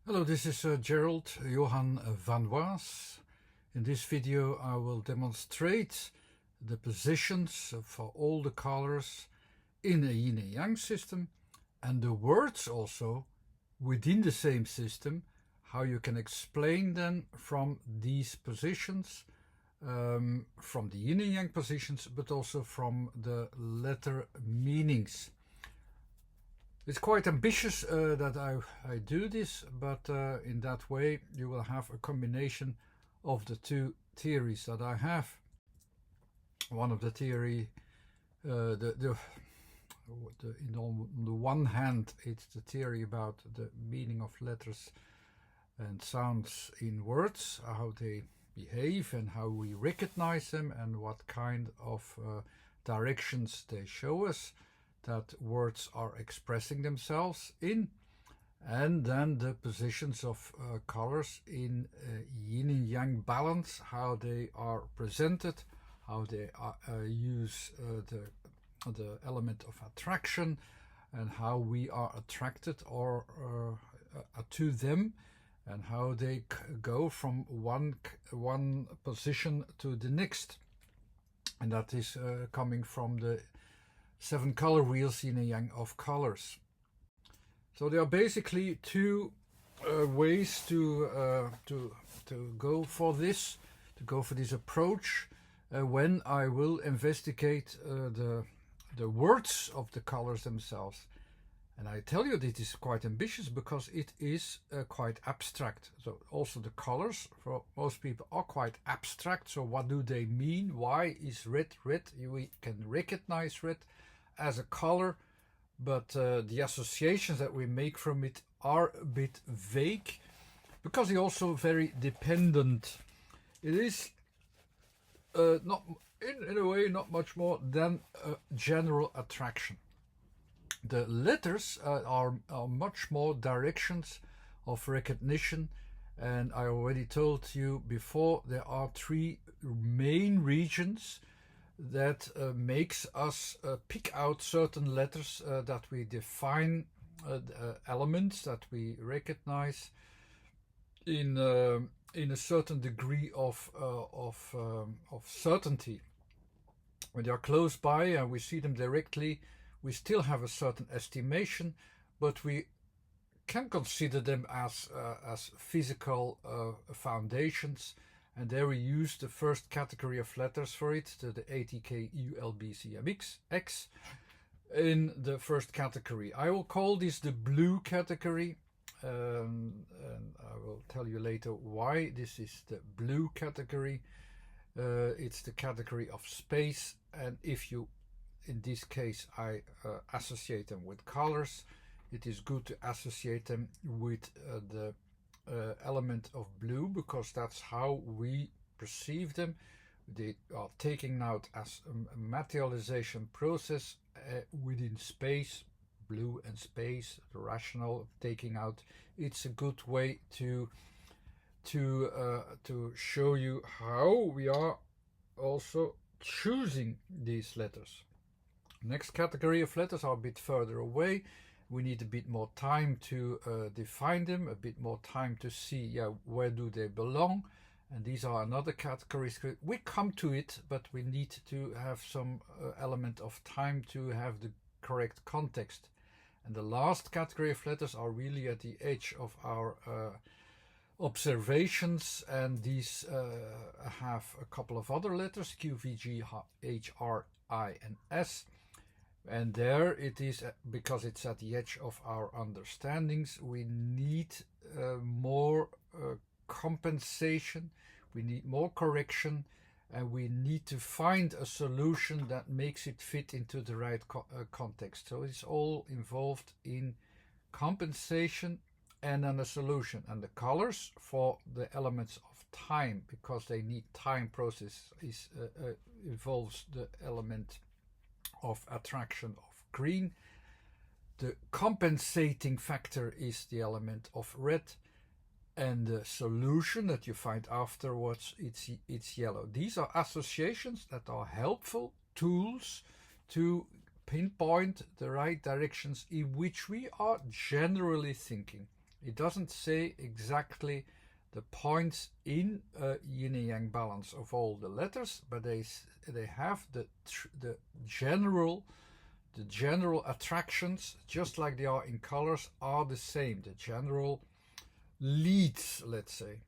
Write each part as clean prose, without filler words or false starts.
Hello, this is Gerald Johan van Waas. In this video I will demonstrate the positions for all the colors in a yin and yang system and the words also within the same system, how you can explain them from these positions, from the yin and yang positions, but also from the letter meanings. It's quite ambitious that I do this, but in that way you will have a combination of the two theories that I have. One of the theory, on the one hand, it's the theory about the meaning of letters and sounds in words, how they behave and how we recognize them and what kind of directions they show us that words are expressing themselves in, and then the positions of colors in yin and yang balance, how they are presented, how they use the element of attraction, and how we are attracted or to them, and how they go from one position to the next, and that is coming from the 7 color wheels yin and yang of colors. So there are basically two ways to go for this, approach when I will investigate the words of the colors themselves. And I tell you this is quite ambitious because it is quite abstract. So also the colors for most people are quite abstract. So what do they mean? Why is red red? We can recognize red as a color, but the associations that we make from it are a bit vague because they're also very dependent. It is not in a way not much more than a general attraction. The letters are much more directions of recognition, and I already told you before there are 3 main regions that makes us pick out certain letters that we define elements that we recognize in a certain degree of certainty. When they are close by and we see them directly, we still have a certain estimation, but we can consider them as physical foundations. And there we use the first category of letters for it, the ATKULBCMX in the first category. I will call this the blue category, and I will tell you later why this is the blue category. It's the category of space, and if you, in this case, I associate them with colors, it is good to associate them with the element of blue, because that's how we perceive them. They are taken out as a materialization process within space, blue and space, the rational taking out. It's a good way to show you how we are also choosing these letters. Next category of letters are a bit further away. We need a bit more time to define them, a bit more time to see where do they belong. And these are another categories. We come to it, but we need to have some element of time to have the correct context. And the last category of letters are really at the edge of our observations, and these have a couple of other letters, Q, V, G, H, R, I, and S. And there it is, because it's at the edge of our understandings, we need more compensation, we need more correction, and we need to find a solution that makes it fit into the right context. So it's all involved in compensation and then a solution. And the colors for the elements of time, because they need time process, involves the element of attraction of green. The compensating factor is the element of red, and the solution that you find afterwards, it's yellow. These are associations that are helpful tools to pinpoint the right directions in which we are generally thinking. It doesn't say exactly the points in a yin and yang balance of all the letters, but they have the general attractions, just like they are in colors, are the same. The general leads, let's say.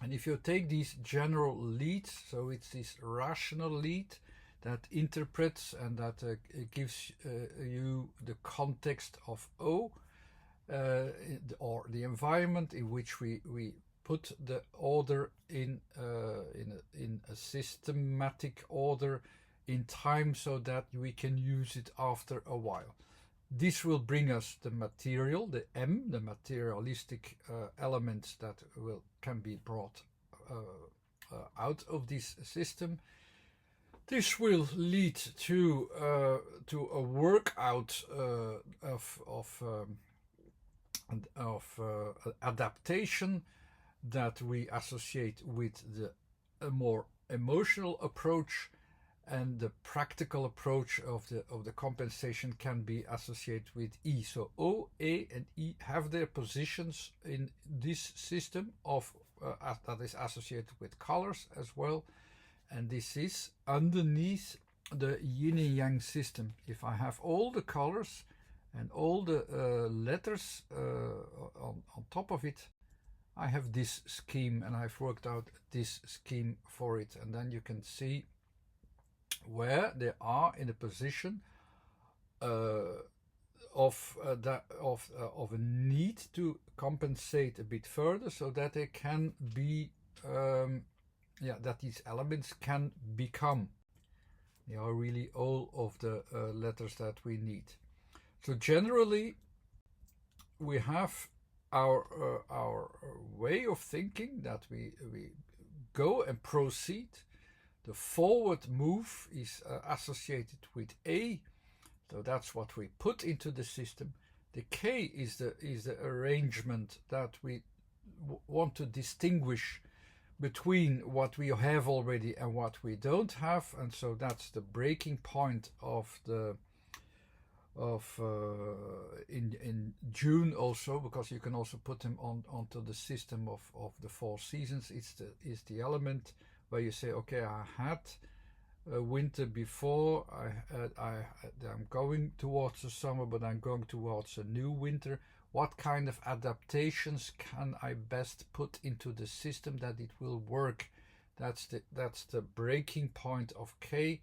And if you take these general leads, so it's this rational lead that interprets and that gives you the context of O, or the environment in which we put the order in a systematic order in time, so that we can use it after a while. This will bring us the material, the M, the materialistic elements that can be brought out of this system. This will lead to a workout of adaptation that we associate with a more emotional approach, and the practical approach of the compensation can be associated with E. So O, A, and E have their positions in this system of that is associated with colors as well, and this is underneath the yin and yang system. If I have all the colors and all the letters on top of it, I have this scheme, and I've worked out this scheme for it, and then you can see where they are in a position of a need to compensate a bit further, so that they can be that these elements can become. They are really all of the letters that we need. So generally, we have our way of thinking that we go and proceed. The forward move is associated with A, so that's what we put into the system. The K is the arrangement that we want to distinguish between what we have already and what we don't have, and so that's the breaking point of in June also, because you can also put them onto the system of the 4 seasons. It's the element where you say, okay, I had a winter before, I'm going towards the summer, but I'm going towards a new winter. What kind of adaptations can I best put into the system that it will work? That's the breaking point of K,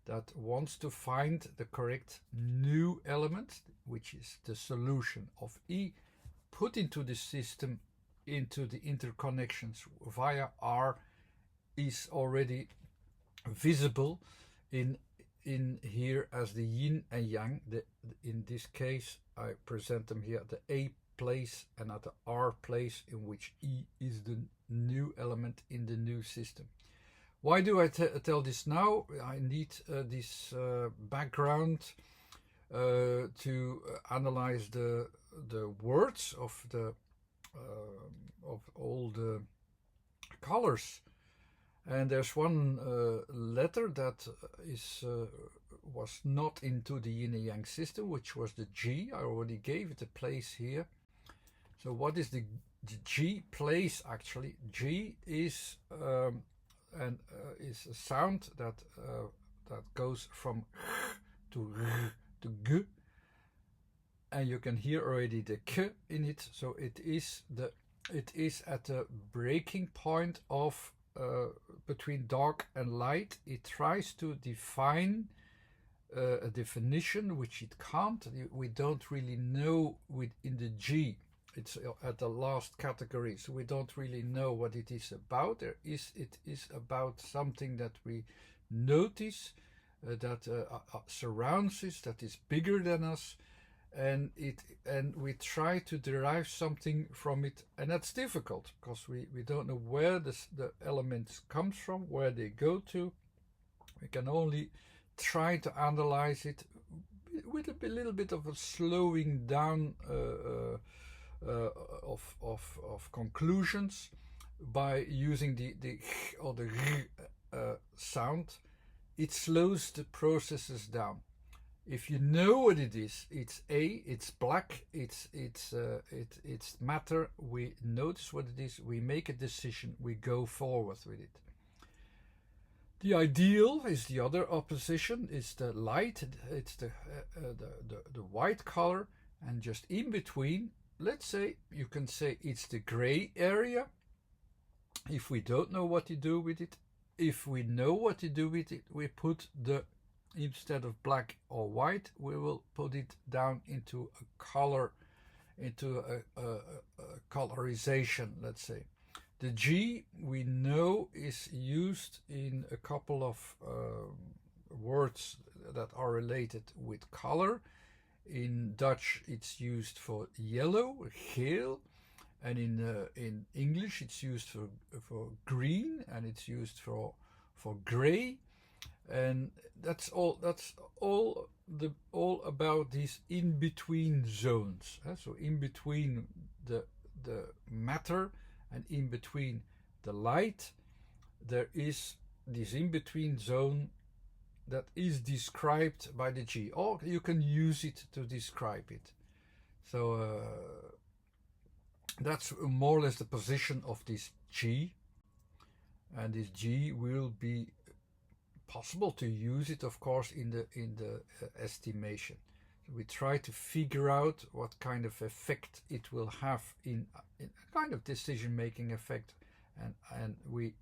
that wants to find the correct new element, which is the solution of E, put into the system, into the interconnections via R, is already visible in here as the yin and yang. In this case, I present them here at the A place and at the R place, in which E is the new element in the new system. Why do I tell this now? I need this background to analyze the words of all the colors. And there's one letter that was not into the yin and yang system, which was the G. I already gave it a place here. So what is the G place actually? G is is a sound that goes from to G, and you can hear already the K in it. So it is at the breaking point of between dark and light. It tries to define a definition which it can't. We don't really know in the G. It's at the last category, so we don't really know what it is about. It is about something that we notice, that surrounds us, that is bigger than us, and we try to derive something from it, and that's difficult because we don't know where the elements comes from, where they go to. We can only try to analyze it with a little bit of a slowing down of conclusions by using the or the sound. It slows the processes down. If you know what it is, it's A, it's black, it's matter. We notice what it is, we make a decision, we go forward with it. The ideal is the other opposition, is the light, it's the white color, and just in between, let's say, you can say it's the gray area, if we don't know what to do with it. If we know what to do with it, we put the, instead of black or white, we will put it down into a color, into a colorization, let's say. The G, we know, is used in a couple of words that are related with color. In Dutch, it's used for yellow, geel, and in English, it's used for green, and it's used for gray, and that's all. That's all about these in-between zones. So in between the matter and in between the light, there is this in-between zone that is described by the G, or you can use it to describe it. So that's more or less the position of this G, and this G will be possible to use it, of course, in the estimation. We try to figure out what kind of effect it will have in a kind of decision-making effect, and we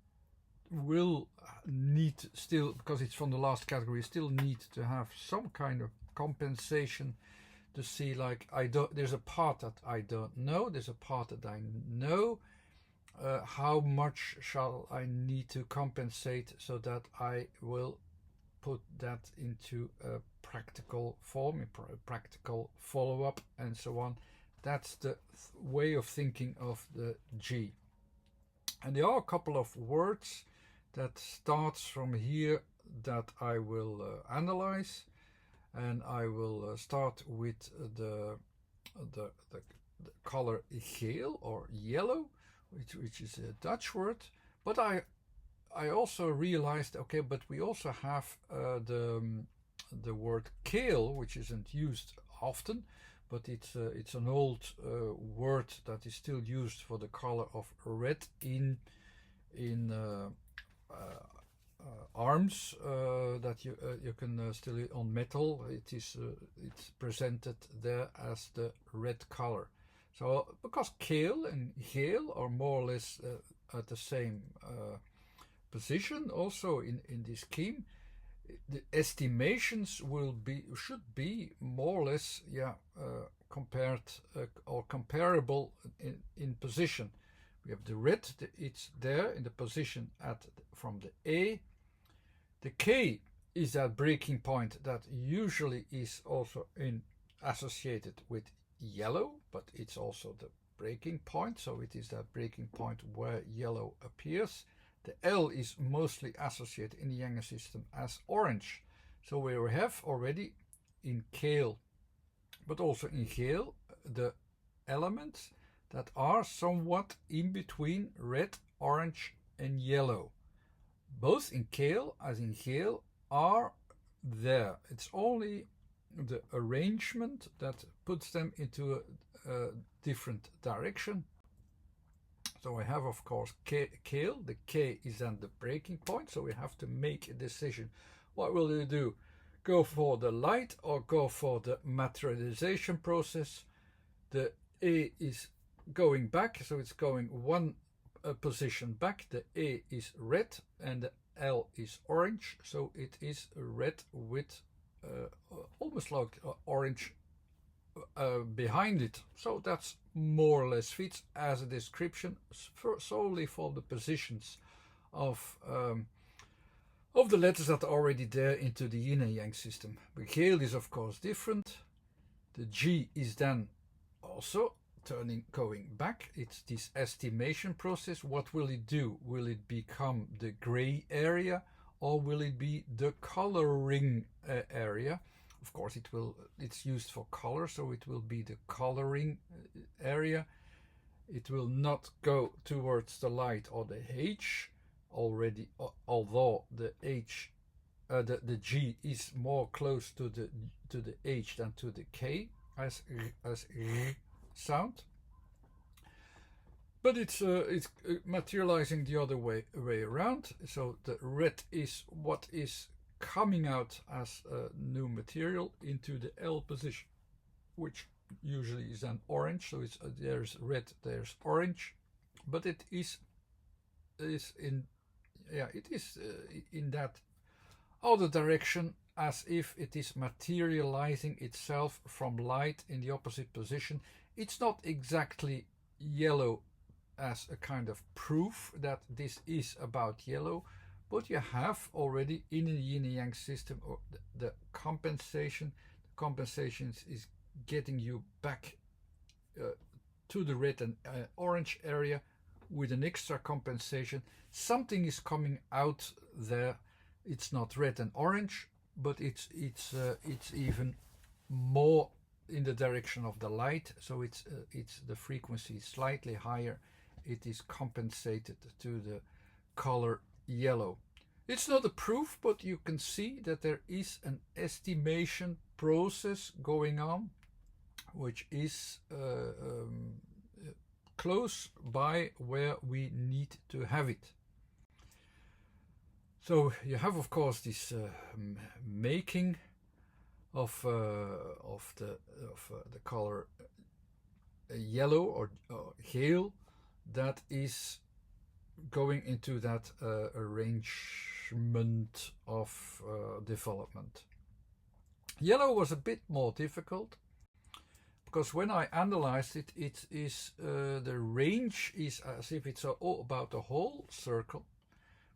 will need still, because it's from the last category, still need to have some kind of compensation to see, like, there's a part that I don't know, there's a part that I know, how much shall I need to compensate so that I will put that into a practical form, a practical follow-up, and so on. That's the way of thinking of the G. And there are a couple of words that starts from here that I will analyze, and I will start with the color geel or yellow, which is a Dutch word. But I also realized, okay, but we also have the word kale, which isn't used often, but it's an old word that is still used for the color of red in arms that you can still on metal. It's presented there as the red color. So because kale and geel are more or less at the same position, also in this scheme, the estimations should be more or less compared or comparable in position. We have the red, it's there in the position from the A. The K is that breaking point that usually is also associated with yellow, but it's also the breaking point, so it is that breaking point where yellow appears. The L is mostly associated in the Yang system as orange. So we have already in kale, but also in geel, the elements that are somewhat in between red, orange, and yellow. Both in kale as in geel are there. It's only the arrangement that puts them into a different direction. So I have, of course, kale. The K is then the breaking point, so we have to make a decision. What will you do? Go for the light or go for the materialization process? The A is going back, so it's going one position back. The A is red and the L is orange, so it is red with almost like orange behind it. So that's more or less fits as a description solely for the positions of the letters that are already there into the yin and yang system. The geel is of course different. The G is then also going back. It's this estimation process. What will it do? Will it become the gray area or will it be the coloring area? Of course it's used for color, so it will be the coloring area. It will not go towards the light or the H already, although the H the G is more close to the H than to the K as sound. But it's materializing the other way around. So the red is what is coming out as new material into the L position, which usually is an orange. So it's there's red, there's orange, but it is in that other direction, as if it is materializing itself from light in the opposite position. It's not exactly yellow as a kind of proof that this is about yellow, but you have already in a yin and yang system or the compensation. The compensations is getting you back to the red and orange area with an extra compensation. Something is coming out there. It's not red and orange, but it's even more in the direction of the light. So it's the frequency is slightly higher. It is compensated to the color yellow. It's not a proof, but you can see that there is an estimation process going on, which is close by where we need to have it. So you have, of course, this making of the color yellow or geel, that is going into that arrangement of development. Yellow was a bit more difficult, because when I analyzed it, it is the range is as if it's all about the whole circle,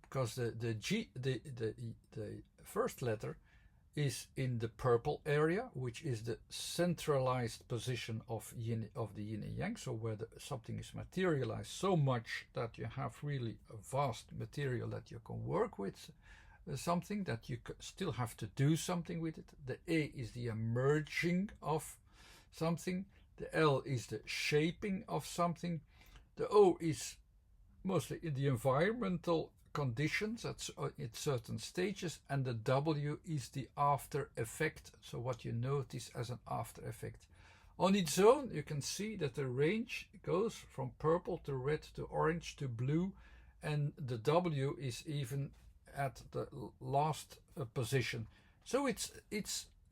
because the first letter is in the purple area, which is the centralized position of the yin and yang, so where something is materialized so much that you have really a vast material that you can work with, something that you still have to do something with it. The A is the emerging of something, the L is the shaping of something, the O is mostly in the environmental conditions at certain stages, and the W is the after effect, so what you notice as an after effect. On its own, you can see that the range goes from purple to red to orange to blue, and the W is even at the last position. So it's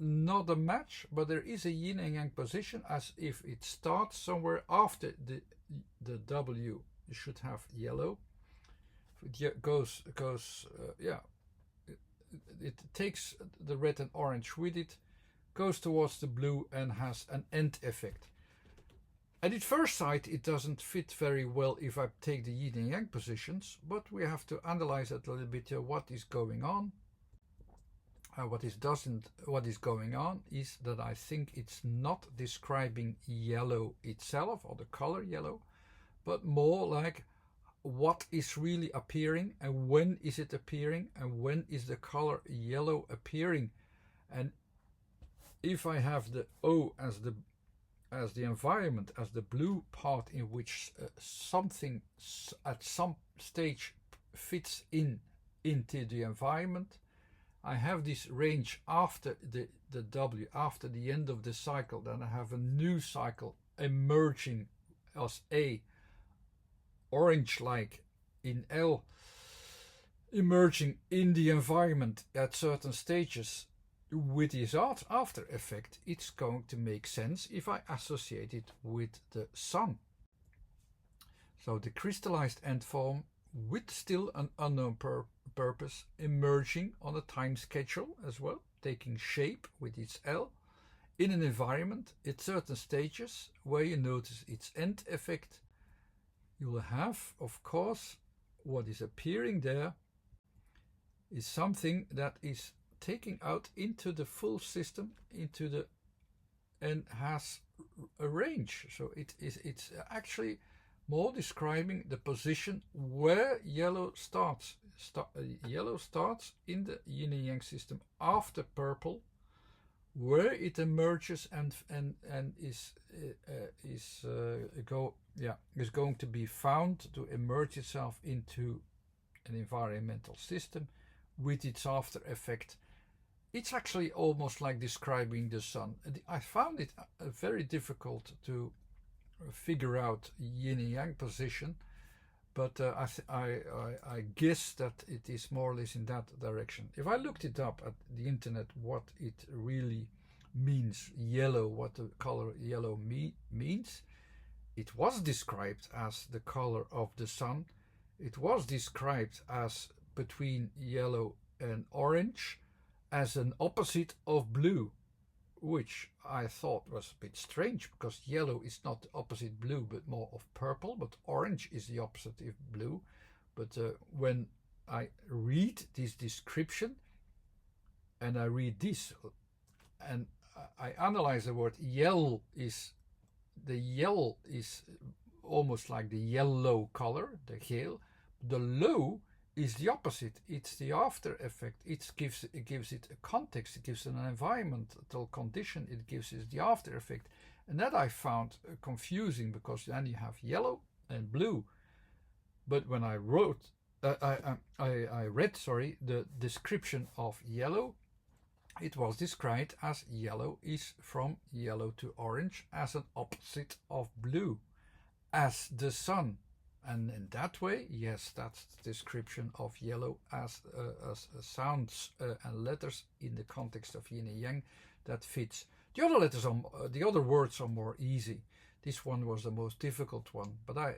not a match, but there is a yin and yang position, as if it starts somewhere after the W. You should have yellow. It goes it takes the red and orange with it, goes towards the blue, and has an end effect. And at first sight, it doesn't fit very well if I take the yin and yang positions, but we have to analyze it a little bit. What is going on? What is going on is that I think it's not describing yellow itself or the color yellow, but more like what is really appearing, and when is it appearing, and when is the color yellow appearing. And if I have the O as the environment, as the blue part in which something at some stage fits into the environment, I have this range after the W, after the end of the cycle. Then I have a new cycle emerging as A, orange like in L, emerging in the environment at certain stages with this after effect. It's going to make sense if I associate it with the sun. So the crystallized end form with still an unknown purpose, emerging on a time schedule as well, taking shape with its L in an environment at certain stages where you notice its end effect. You will have, of course, what is appearing there is something that is taking out into the full system, and has a range. So it's actually more describing the position where yellow starts. Yellow starts in the yin and yang system after purple, where it emerges and is going to be found to emerge itself into an environmental system with its after effect. It's actually almost like describing the sun. I found it very difficult to figure out yin and yang position, but I guess that it is more or less in that direction. If I looked it up at the internet, what it really means, yellow, what the color yellow means, it was described as the color of the sun. It was described as between yellow and orange, as an opposite of blue, which I thought was a bit strange, because yellow is not the opposite blue but more of purple, but orange is the opposite of blue. But when I read this description and I read this and I analyze the word yellow, the yellow is almost like the yellow color, the geel. The low is the opposite. It's the after effect. It gives it a context. It gives an environmental condition. It gives it the after effect, and that I found confusing, because then you have yellow and blue. But when I read the description of yellow, it was described as yellow is from yellow to orange as an opposite of blue, as the sun. And in that way, yes, that's the description of yellow as sounds and letters in the context of yin and yang that fits. The other words are more easy. This one was the most difficult one, but I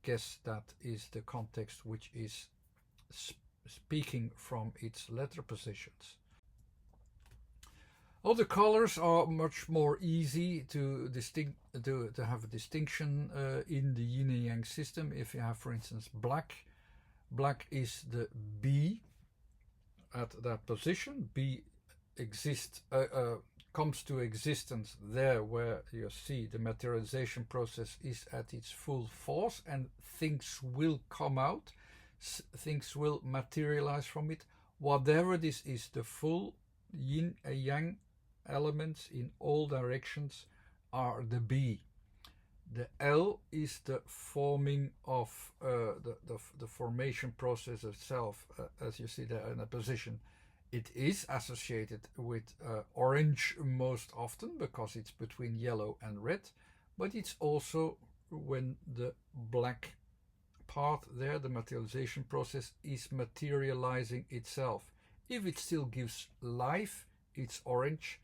guess that is the context which is speaking from its letter positions. Other colors are much more easy to have a distinction in the yin and yang system. If you have, for instance, black is the B at that position. B comes to existence there where you see the materialization process is at its full force, and things will come out, things will materialize from it. Whatever this is, the full yin and yang elements in all directions are the B. The L is the forming of the formation process itself, as you see there in a position. It is associated with orange most often because it's between yellow and red, but it's also when the black part there, the materialization process, is materializing itself. If it still gives life, it's orange.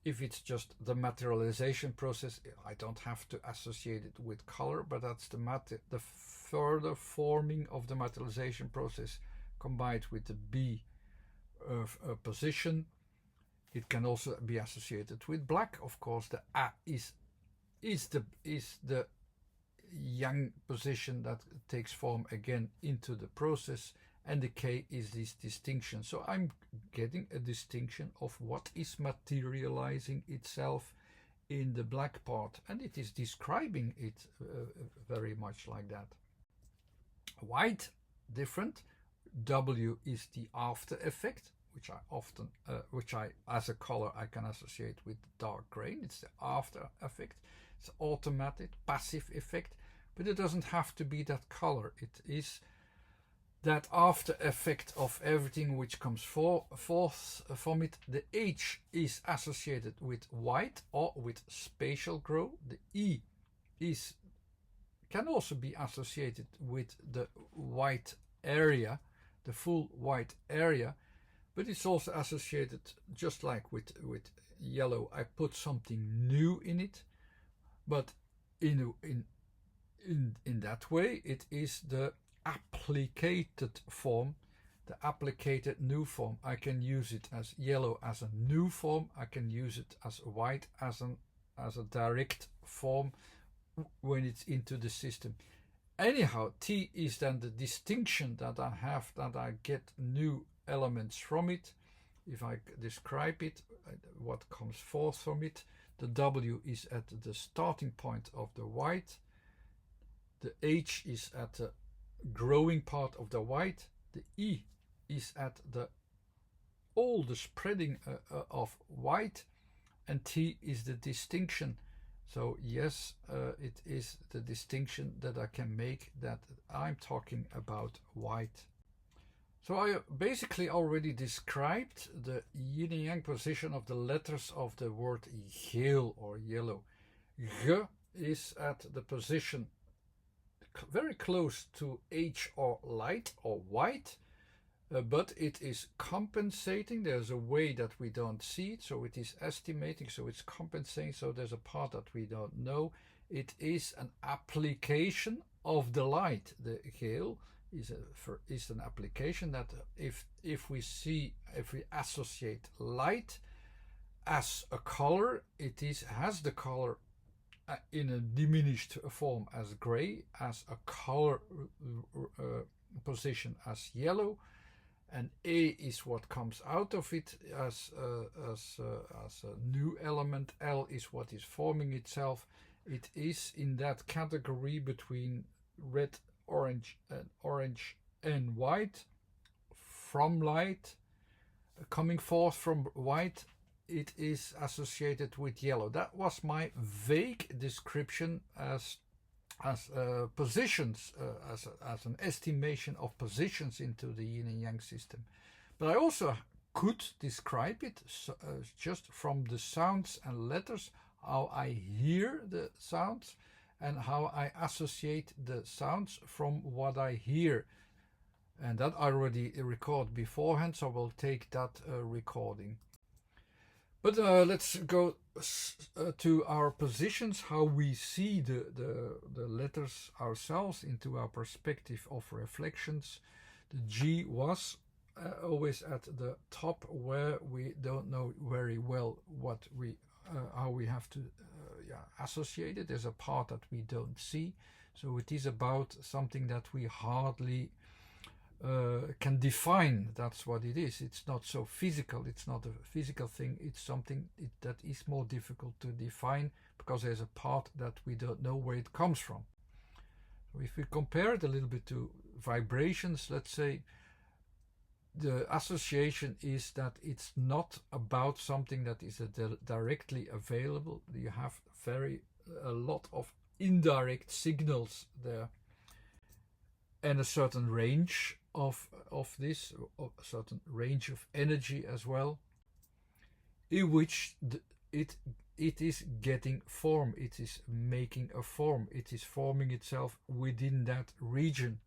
If it's just the materialization process, I don't have to associate it with color, but that's the further forming of the materialization process combined with the B position. It can also be associated with black, of course. The A is the yang position that takes form again into the process, and the K is this distinction. So I'm getting a distinction of what is materializing itself in the black part, and it is describing it very much like that. White, different. W is the after effect, which I as a color I can associate with dark gray. It's the after effect. It's automatic, passive effect, but it doesn't have to be that color. It is that after effect of everything which comes forth from it. The H is associated with white or with spatial growth. The E can also be associated with the white area, the full white area, but it's also associated, just like with yellow, I put something new in it, but in that way it is the applicated form, the applicated new form. I can use it as yellow as a new form. I can use it as white as a direct form when it's into the system. Anyhow, T is then the distinction that I have, that I get new elements from it. If I describe it, what comes forth from it. The W is at the starting point of the white. The H is at the growing part of the white. The E is at all the spreading of white, and T is the distinction. So yes, it is the distinction that I can make that I'm talking about white. So I basically already described the yin and yang position of the letters of the word geel or yellow. G is at the position very close to H or light or white, but it is compensating. There's a way that we don't see it, so it is estimating, so it's compensating, so there's a part that we don't know. It is an application of the light. The geel is an application that if we associate light as a color, has the color in a diminished form as gray, as a color position as yellow, and A is what comes out of it as a new element. L is what is forming itself. It is in that category between red, orange and white, from light, coming forth from white. It is associated with yellow. That was my vague description as positions, as an estimation of positions into the yin and yang system. But I also could describe it just from the sounds and letters, how I hear the sounds and how I associate the sounds from what I hear. And that I already recorded beforehand, so we'll take that recording. But let's go to our positions, how we see the letters ourselves into our perspective of reflections. The G was always at the top, where we don't know very well how we have to associate it. There's a part that we don't see, so it is about something that we hardly can define. That's what it is. It's not so physical. It's not a physical thing. It's something that is more difficult to define, because there's a part that we don't know where it comes from. So if we compare it a little bit to vibrations, let's say the association is that it's not about something that is directly available. You have a lot of indirect signals there, and a certain range of this, a certain range of energy as well, in which it is getting form. It is making a form. It is forming itself within that region.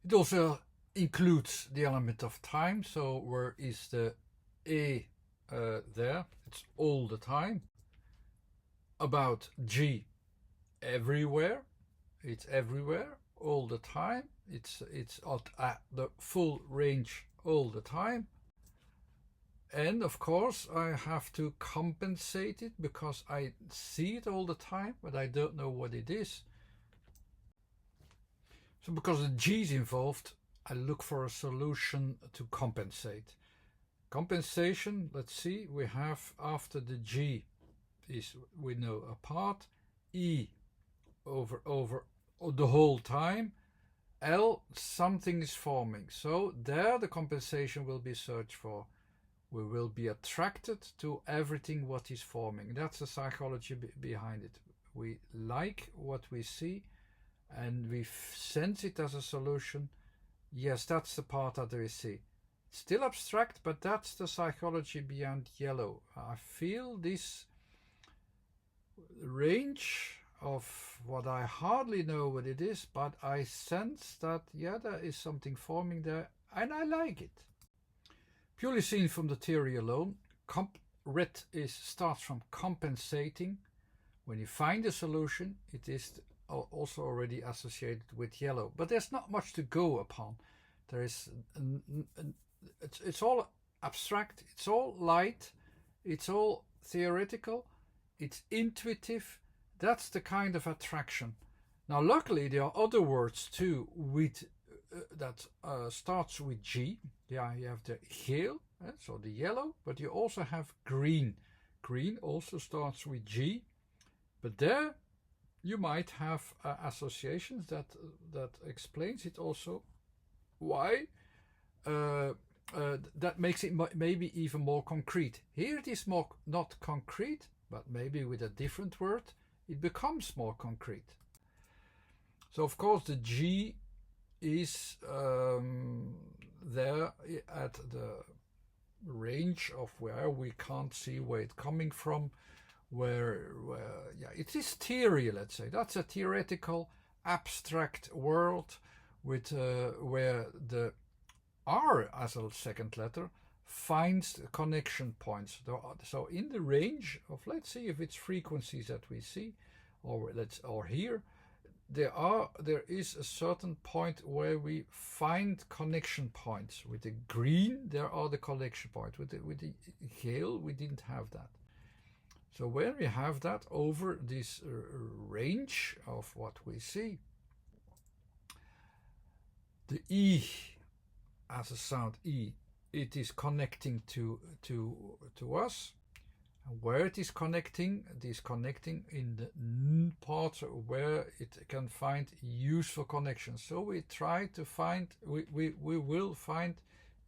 It also includes the element of time. So where is the A there? It's all the time. About G, everywhere. It's everywhere all the time. It's at the full range all the time. And of course I have to compensate it, because I see it all the time, but I don't know what it is. So because the G is involved, I look for a solution to compensate. Compensation, let's see, we have after the G is, we know, a part, E over the whole time, L, something is forming. So there the compensation will be searched for. We will be attracted to everything what is forming. That's the psychology behind it. We like what we see and we sense it as a solution. Yes, that's the part that we see. It's still abstract, but that's the psychology behind yellow. I feel this range of what I hardly know what it is, but I sense that, yeah, there is something forming there, and I like it. Purely seen from the theory alone, red starts from compensating. When you find a solution, it is also already associated with yellow, but there's not much to go upon. There is it's all abstract, it's all light, it's all theoretical, it's intuitive. That's the kind of attraction. Now luckily there are other words too with that starts with G. Yeah, you have the geel, so the yellow, but you also have green. Green also starts with G, but there you might have associations that explains it also. Why? That makes it maybe even more concrete. Here it is more not concrete, but maybe with a different word it becomes more concrete. So of course the G is there at the range of where we can't see where it's coming from, where yeah, it is theory, let's say. That's a theoretical abstract world with where the R as a second letter finds connection points. So in the range of, let's see if it's frequencies that we see, or here, there is a certain point where we find connection points. With the green, there are the connection points. With the geel, we didn't have that. So when we have that over this range of what we see, the E as a sound E, it is connecting to us. And where it is connecting in the N part where it can find useful connections. So we try to find, we will find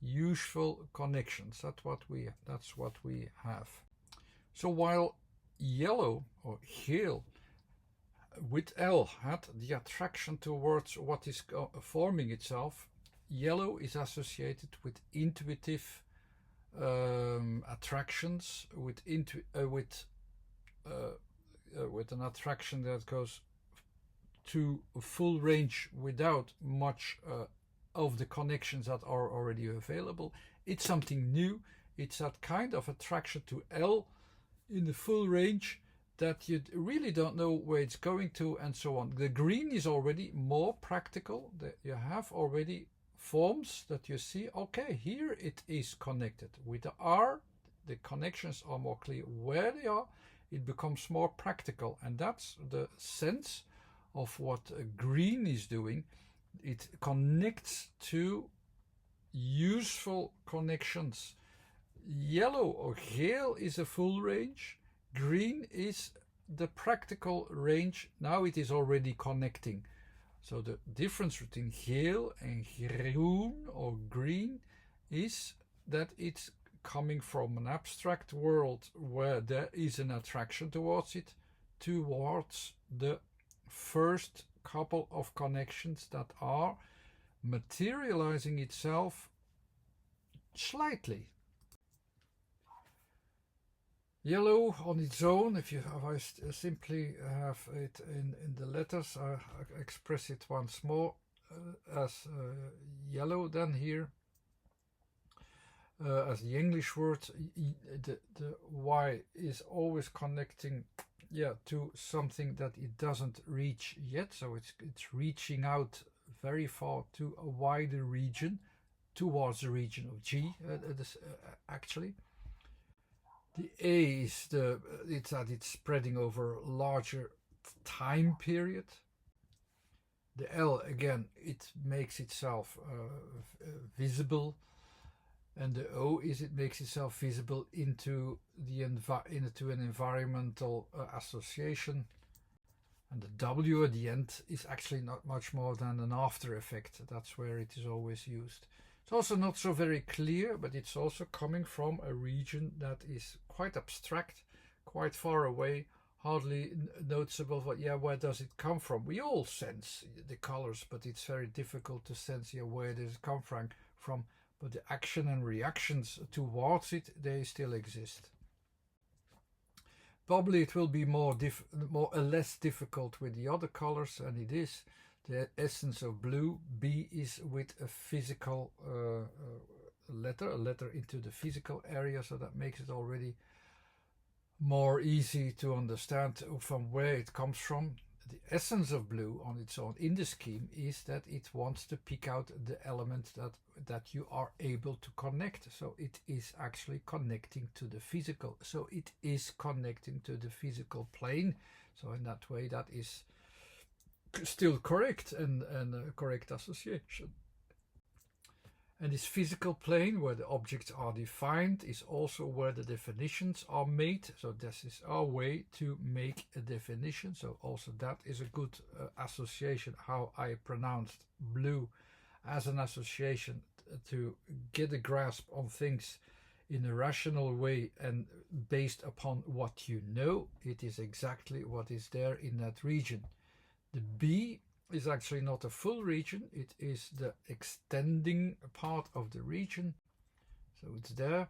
useful connections. That's what we have. So while yellow or geel with L had the attraction towards what is forming itself, yellow is associated with intuitive attractions, with an attraction that goes to a full range without much of the connections that are already available. It's something new. It's that kind of attraction to L in the full range that you really don't know where it's going to, and so on. The green is already more practical. You have already forms that you see, okay, here it is connected. With the R, the connections are more clear where they are. It becomes more practical, and that's the sense of what green is doing. It connects to useful connections. Yellow or geel is a full range. Green is the practical range. Now it is already connecting. So the difference between geel and groen or green is that it's coming from an abstract world where there is an attraction towards it, towards the first couple of connections that are materializing itself slightly. Yellow on its own, if I simply have it in the letters, I express it once more as yellow. Then here, as the English word, the Y is always connecting, to something that it doesn't reach yet. So it's reaching out very far to a wider region, towards the region of G, actually. The A is it's spreading over a larger time period. The L, again, it makes itself visible, and the O is it makes itself visible into an environmental association. And the W at the end is actually not much more than an after effect. That's where it is always used. It's also not so very clear, but it's also coming from a region that is quite abstract, quite far away, hardly noticeable. But where does it come from? We all sense the colors, but it's very difficult to sense where does it come from. But the action and reactions towards it, they still exist. Probably it will be less difficult with the other colors, and it is. The essence of blue, B, is with a physical letter, a letter into the physical area, so that makes it already more easy to understand from where it comes from. The essence of blue on its own in the scheme is that it wants to pick out the elements that you are able to connect. So it is actually connecting to the physical. So it is connecting to the physical plane. So in that way, that is still correct and a correct association. And this physical plane where the objects are defined is also where the definitions are made. So this is our way to make a definition. So also that is a good association, how I pronounced blue as an association to get a grasp on things in a rational way and based upon what you know. It is exactly what is there in that region. The B is actually not a full region, it is the extending part of the region. So it's there.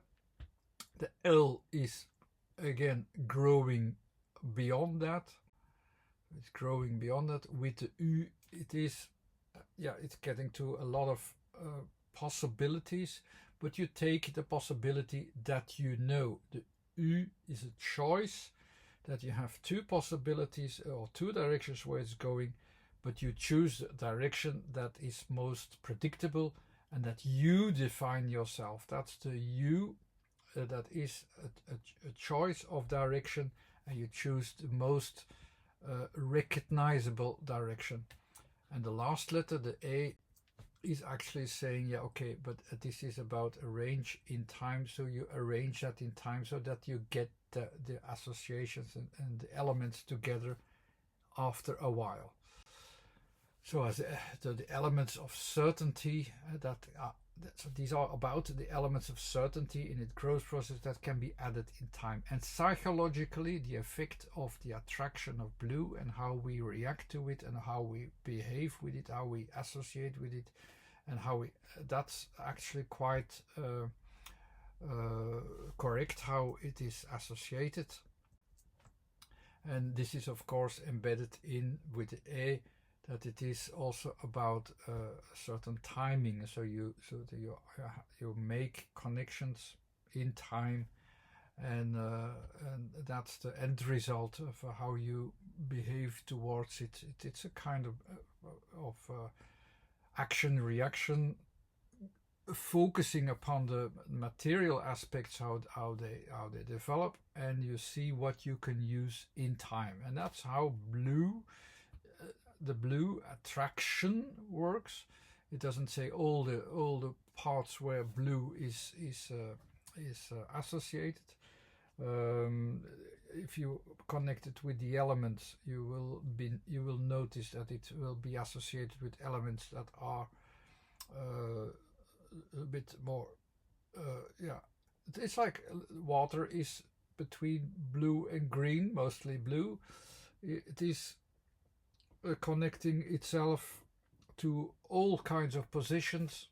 The L is again growing beyond that. It's growing beyond that. With the U, it is, it's getting to a lot of possibilities, but you take the possibility that you know. The U is a choice, that you have two possibilities or two directions where it's going, but you choose the direction that is most predictable and that you define yourself. That's the U, that is a choice of direction, and you choose the most recognizable direction. And the last letter, the A, is actually saying, yeah, okay, but this is about a range in time, so you arrange that in time so that you get the associations and the elements together after a while. So as the elements of certainty, so these are about the elements of certainty in its growth process that can be added in time. And psychologically, the effect of the attraction of blue and how we react to it and how we behave with it, how we associate with it, and how we, that's actually quite correct how it is associated. And this is of course embedded in with the A, that it is also about a certain timing. So you make connections in time, and that's the end result of how you behave towards it. It's a kind of action reaction, focusing upon the material aspects, how they develop, and you see what you can use in time. And that's how the blue attraction works. It doesn't say all the parts where blue is associated. If you connect it with the elements, you will notice that it will be associated with elements that are a bit more. It's like water is between blue and green, mostly blue. It is connecting itself to all kinds of positions,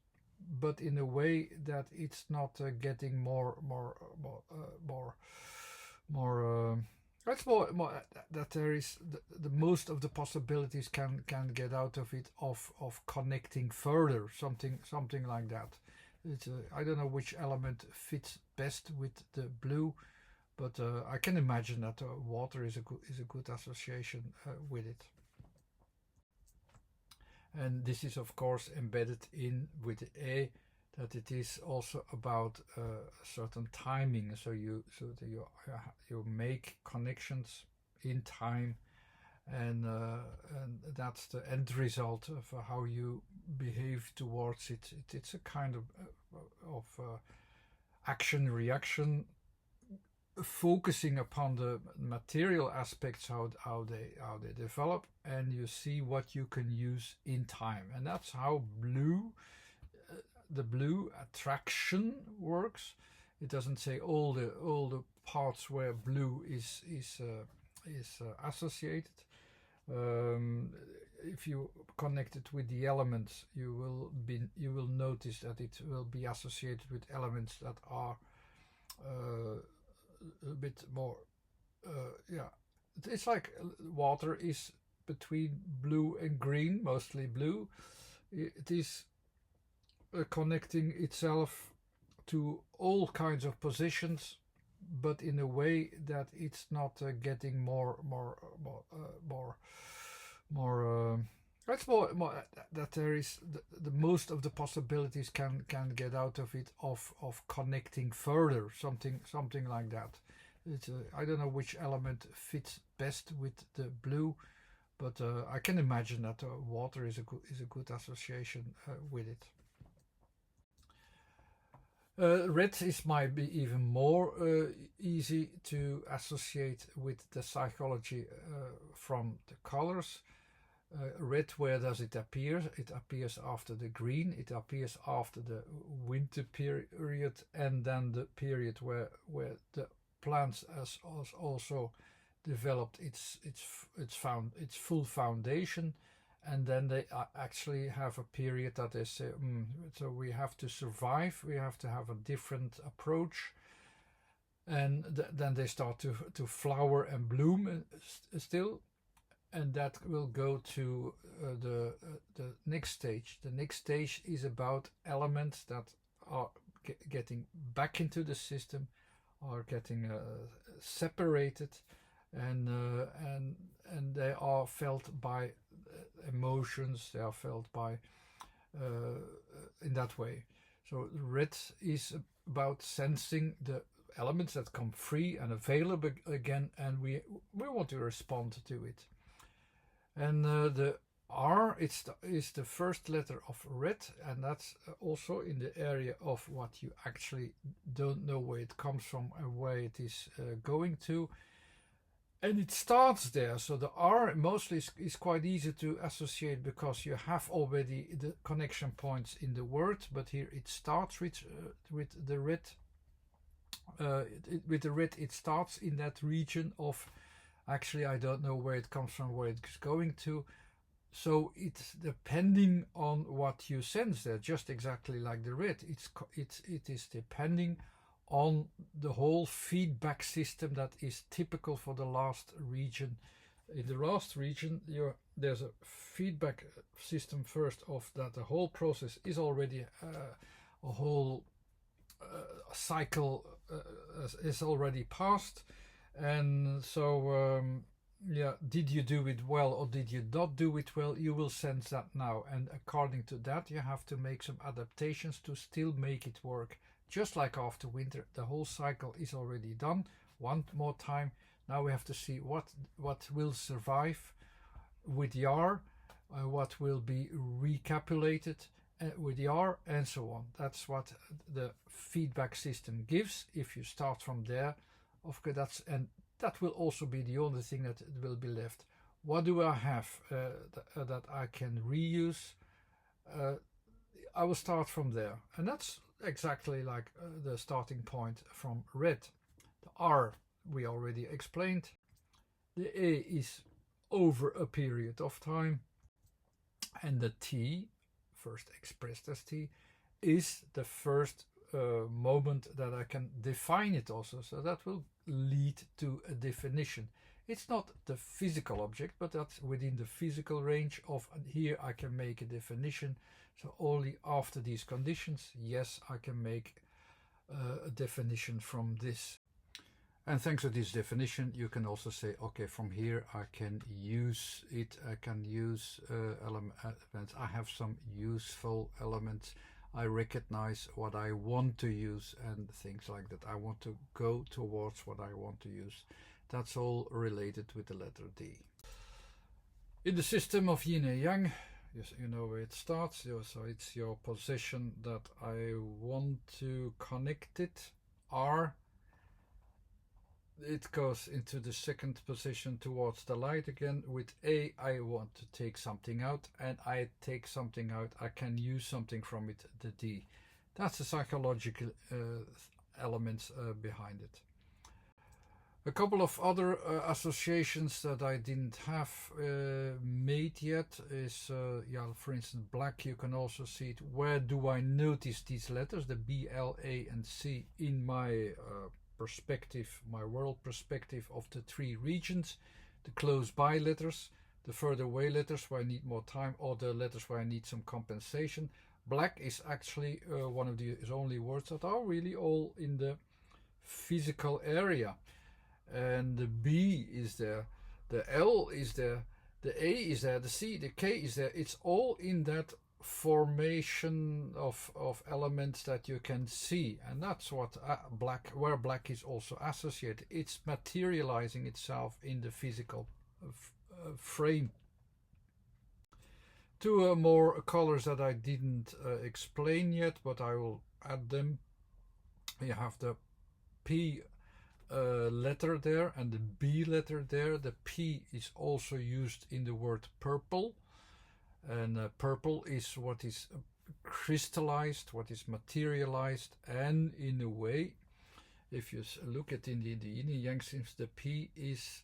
but in a way that it's not getting more that's more that there is the most of the possibilities can get out of it, of connecting further, something like that. It's I don't know which element fits best with the blue, but I can imagine that water is a good association with it. And this is of course embedded in with the A, that it is also about a certain timing. So you make connections in time, and that's the end result of how you behave towards it. It's a kind of action reaction, focusing upon the material aspects, how they develop, and you see what you can use in time. And that's how the blue attraction works. It doesn't say all the parts where blue is associated. If you connect it with the elements, you will notice that it will be associated with elements that are a bit more. It's like water is between blue and green, mostly blue. It is connecting itself to all kinds of positions, but in a way that it's not getting more that's more that there is the most of the possibilities can get out of it, of connecting further, something like that. It's I don't know which element fits best with the blue, but I can imagine that water is a good association with it. Red might be even more easy to associate with the psychology from the colors. Red, where does it appear? It appears after the green, it appears after the winter period, and then the period where the plants has also developed its full foundation, and then they actually have a period that they say, so we have to survive, we have to have a different approach, and then they start to flower and bloom still, and that will go to the next stage. The next stage is about elements that are getting back into the system, are getting separated, and they are felt by emotions. They are felt by in that way. So red is about sensing the elements that come free and available again, and we want to respond to it. And the R is the first letter of red, and that's also in the area of what you actually don't know where it comes from and where it is going to. And it starts there, so the R mostly is quite easy to associate because you have already the connection points in the word, but here it starts with the red. With the red, it starts in that region of, actually I don't know where it comes from, where it's going to. So it's depending on what you sense there, just exactly like the red. It is depending on the whole feedback system that is typical for the last region. In the last region, there's a feedback system first of that the whole process is already a whole cycle is already passed, and so did you do it well or did you not do it well? You will sense that now, and according to that you have to make some adaptations to still make it work. Just like after winter, the whole cycle is already done. One more time. Now we have to see what will survive with the R, what will be recapitulated with the R, and so on. That's what the feedback system gives. If you start from there, of course, that will also be the only thing that will be left. What do I have that I can reuse? I will start from there, and that's exactly like the starting point from red. The R we already explained. The A is over a period of time, and the T, first expressed as T, is the first moment that I can define it also, so that will lead to a definition. It's not the physical object, but that's within the physical range of, here I can make a definition. So only after these conditions, yes, I can make a definition from this. And thanks to this definition, you can also say, okay, from here I can use it. I can use elements. I have some useful elements. I recognize what I want to use and things like that. I want to go towards what I want to use. That's all related with the letter D. In the system of yin and yang, yes, you know where it starts. So it's your position that I want to connect it. R, it goes into the second position towards the light again. With A, I want to take something out, and I take something out. I can use something from it, the D. That's the psychological elements behind it. A couple of other associations that I didn't have made yet is, for instance, black. You can also see it. Where do I notice these letters, the B, L, A, and C, in my perspective, my world perspective of the three regions? The close by letters, the further away letters where I need more time, or the letters where I need some compensation. Black is actually one of the only words that are really all in the physical area. And the B is there, the L is there, the A is there, the C, the K is there. It's all in that formation of elements that you can see, and that's what where black is also associated. It's materializing itself in the physical frame. Two more colors that I didn't explain yet, but I will add them. You have the P letter there and the B letter there. The P is also used in the word purple, and purple is what is crystallized, what is materialized, and in a way, if you look at in the yin and yang systems, the P is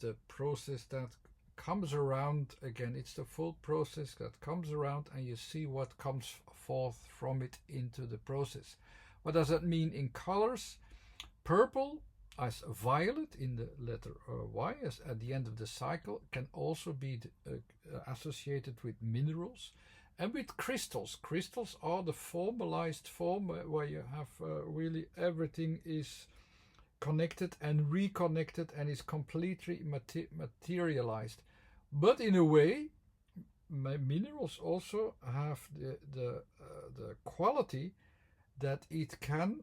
the process that comes around again. It's the full process that comes around, and you see what comes forth from it into the process. What does that mean in colors? Purple as violet in the letter Y, as at the end of the cycle, can also be associated with minerals and with crystals. Crystals are the formalized form where you have really everything is connected and reconnected and is completely materialized. But in a way, minerals also have the quality that it can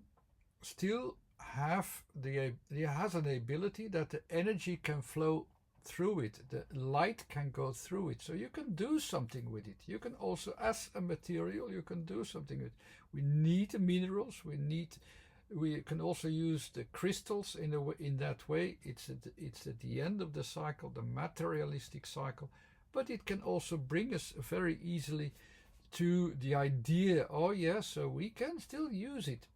still have it has an ability that the energy can flow through it, the light can go through it, so you can do something with it. You can also, as a material, you can do something with it. We need the minerals, we can also use the crystals in that way. It's at the end of the cycle, the materialistic cycle, but it can also bring us very easily to the idea, oh yes, so we can still use it.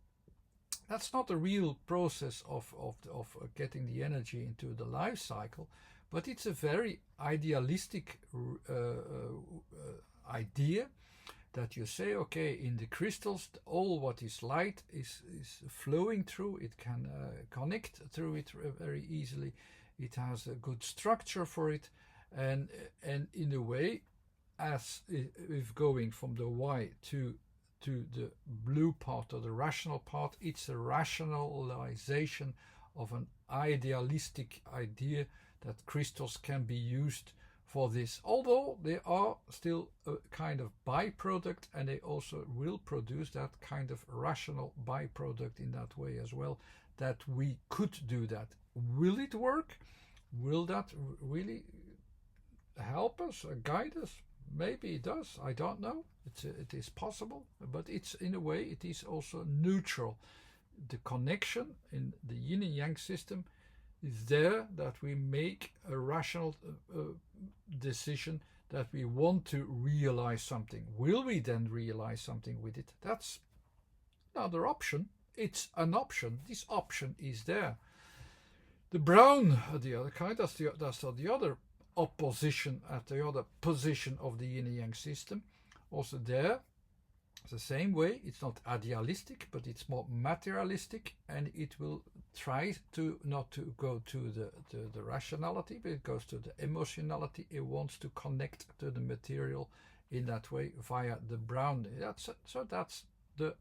That's not a real process of getting the energy into the life cycle, but it's a very idealistic idea that you say, okay, in the crystals, all what is light is flowing through. It can connect through it very easily. It has a good structure for it, and in a way, as if going from the Y to the blue part or the rational part, it's a rationalization of an idealistic idea that crystals can be used for this, although they are still a kind of byproduct, and they also will produce that kind of rational byproduct in that way as well, that we could do that. Will it work? Will that really help us, guide us? Maybe it does, I don't know. It is possible, but it's in a way it is also neutral. The connection in the yin and yang system is there, that we make a rational decision that we want to realize something. Will we then realize something with it? That's another option. It's an option. This option is there. The brown, the other kind, that's the other opposition at the other position of the yin and yang system. Also there, the same way, it's not idealistic, but it's more materialistic, and it will try to not to go to the rationality, but it goes to the emotionality. It wants to connect to the material in that way via the brown. That's the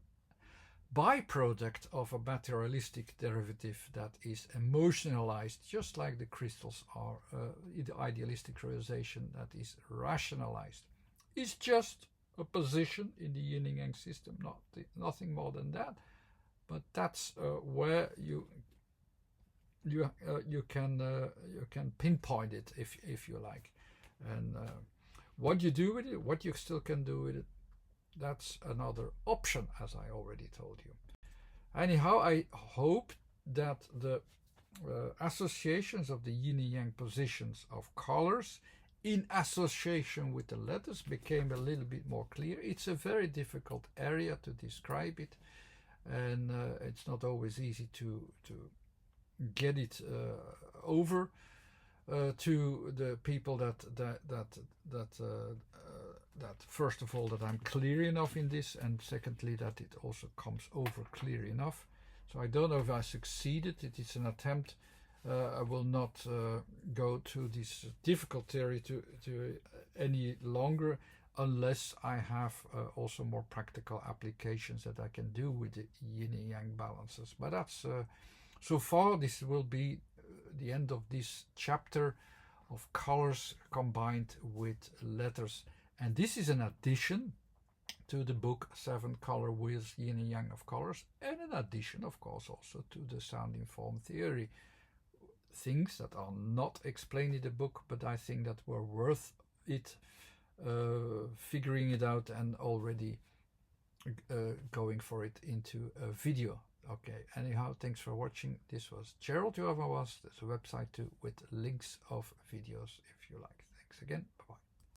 byproduct of a materialistic derivative that is emotionalized, just like the crystals are. The idealistic realization that is rationalized. It's just a position in the yin and yang system, nothing more than that. But that's where you can pinpoint it if you like, and what you do with it, what you still can do with it, that's another option, as I already told you. Anyhow, I hope that the associations of the yin and yang positions of colors in association with the letters became a little bit more clear. It's a very difficult area to describe it, and it's not always easy to get it over to the people that first of all that I'm clear enough in this, and secondly that it also comes over clear enough. So I don't know if I succeeded. It is an attempt. I will not go to this difficult theory to any longer, unless I have also more practical applications that I can do with the yin and yang balances. But that's so far this will be the end of this chapter of colors combined with letters, and this is an addition to the book 7 Color Wheels, Yin and Yang of Colors, and an addition of course also to the sounding form theory. Things that are not explained in the book, but I think that were worth it, figuring it out and already going for it into a video. Okay, anyhow, thanks for watching. This was Gerald, whoever was. There's a website too with links of videos if you like. Thanks again.